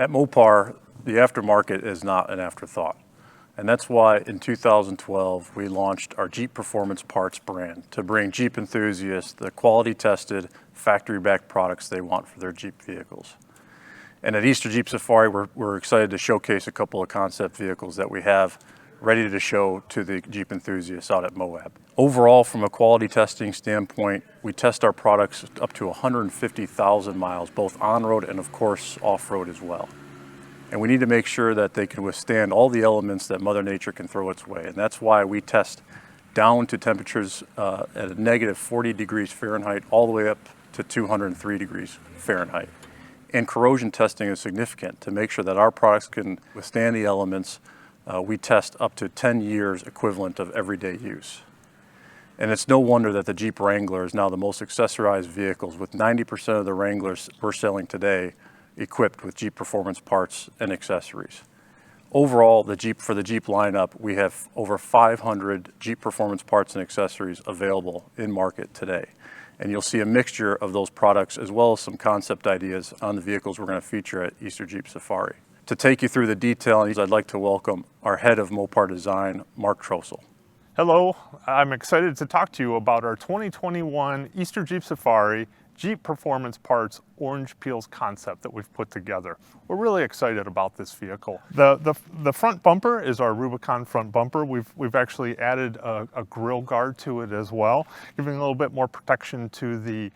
At Mopar, the aftermarket is not an afterthought. And that's why in 2012, we launched our Jeep Performance Parts brand to bring Jeep enthusiasts the quality tested, factory-backed products they want for their Jeep vehicles. And at Easter Jeep Safari, we're excited to showcase a couple of concept vehicles that we have ready to show to the Jeep enthusiasts out at Moab. Overall, from a quality testing standpoint, we test our products up to 150,000 miles, both on-road and of course off-road as well. And we need to make sure that they can withstand all the elements that Mother Nature can throw its way. And that's why we test down to temperatures at a negative 40 degrees Fahrenheit all the way up to 203 degrees Fahrenheit. And corrosion testing is significant to make sure that our products can withstand the elements. We test up to 10 years equivalent of everyday use. And it's no wonder that the Jeep Wrangler is now the most accessorized vehicles, with 90% of the Wranglers we're selling today equipped with Jeep Performance parts and accessories. Overall, for the Jeep lineup, we have over 500 Jeep Performance parts and accessories available in market today. And you'll see a mixture of those products as well as some concept ideas on the vehicles we're going to feature at Easter Jeep Safari. To take you through the detail, I'd like to welcome our head of Mopar design, Mark Trossel. Hello, I'm excited to talk to you about our 2021 Easter Jeep Safari Jeep Performance Parts Orange Peelz concept that we've put together. We're really excited about this vehicle. The front bumper is our Rubicon front bumper. We've actually added a grill guard to it as well, giving a little bit more protection to the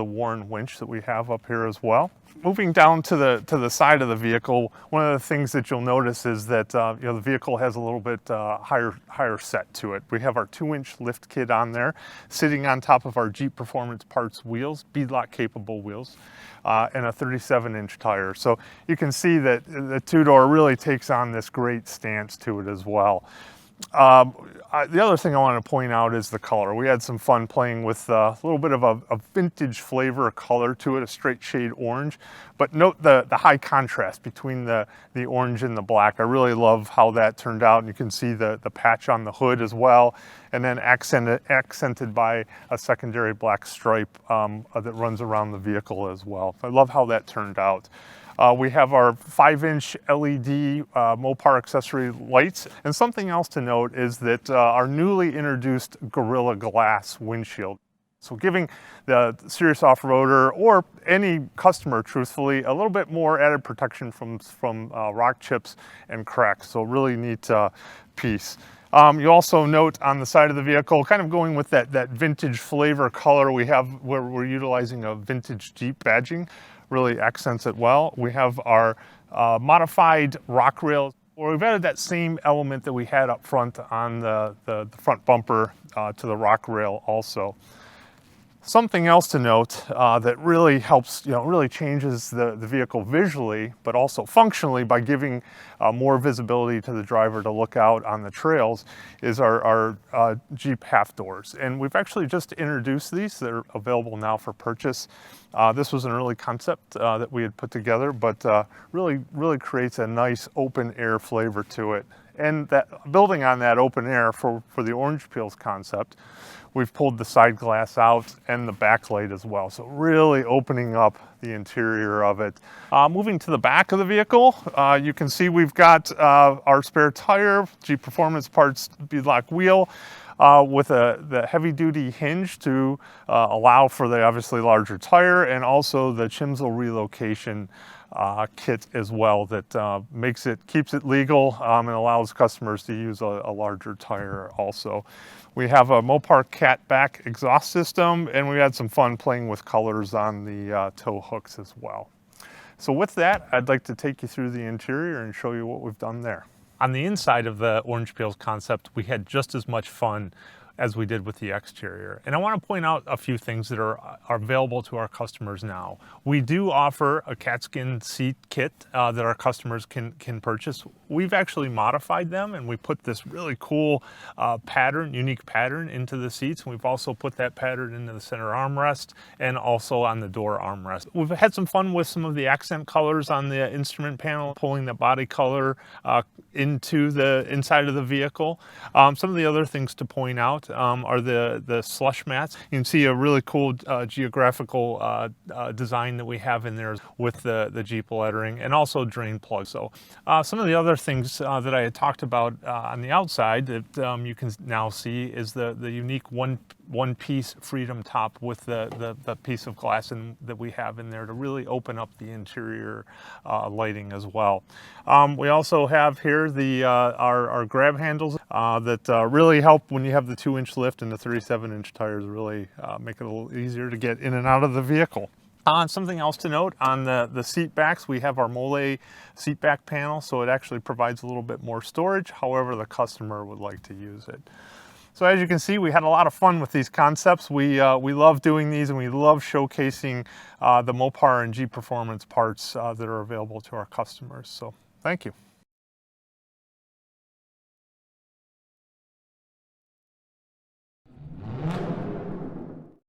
Warren winch that we have up here as well. Moving down to the side of the vehicle, one of the things that you'll notice is that the vehicle has a little bit higher set to it. We have our 2-inch lift kit on there, sitting on top of our Jeep Performance Parts wheels, beadlock-capable wheels, and a 37-inch tire. So you can see that the two-door really takes on this great stance to it as well. The other thing I want to point out is the color. We had some fun playing with a little bit of a vintage flavor color to it, a straight shade orange. But note the high contrast between the orange and the black. I really love how that turned out. And you can see the patch on the hood as well, and then accented by a secondary black stripe that runs around the vehicle as well. I love how that turned out. We have our 5-inch LED Mopar accessory lights. And something else to note is that our newly introduced Gorilla Glass windshield. So giving the serious off-roader or any customer, truthfully, a little bit more added protection from rock chips and cracks. So really neat piece. You also note on the side of the vehicle, kind of going with that vintage flavor color, we're utilizing a vintage Jeep badging. Really accents it well. We have our modified rock rail, where we've added that same element that we had up front on the front bumper to the rock rail also. Something else to note that really helps, really changes the vehicle visually, but also functionally by giving more visibility to the driver to look out on the trails, is our Jeep half doors. And we've actually just introduced these. They're available now for purchase. This was an early concept that we had put together, but really creates a nice open air flavor to it. And that, building on that open air for the Orange Peelz concept, we've pulled the side glass out and the backlight as well. So really opening up the interior of it. Moving to the back of the vehicle, you can see we've got our spare tire, Jeep Performance Parts beadlock wheel, with the heavy-duty hinge to allow for the obviously larger tire, and also the Chimsel relocation kit as well that keeps it legal and allows customers to use a larger tire also. We have a Mopar Catback exhaust system, and we had some fun playing with colors on the tow hooks as well. So with that, I'd like to take you through the interior and show you what we've done there. On the inside of the Orange Peelz concept, we had just as much fun as we did with the exterior. And I want to point out a few things that are available to our customers now. We do offer a cat skin seat kit that our customers can purchase We've actually modified them, and we put this really cool unique pattern into the seats. We've also put that pattern into the center armrest and also on the door armrest. We've had some fun with some of the accent colors on the instrument panel, pulling the body color into the inside of the vehicle. Some of the other things to point out are the slush mats. You can see a really cool geographical design that we have in there with the Jeep lettering, and also drain plugs. So some of the other things that I had talked about on the outside that you can now see is the unique one-piece Freedom top with the piece of glass that we have in there to really open up the interior lighting as well. We also have here our grab handles that really help when you have the 2-inch lift, and the 37-inch tires really make it a little easier to get in and out of the vehicle. Something else to note, on the seat backs, we have our Mole seat back panel, so it actually provides a little bit more storage, however the customer would like to use it. So as you can see, we had a lot of fun with these concepts. We love doing these, and we love showcasing the Mopar and Jeep Performance parts that are available to our customers. So thank you.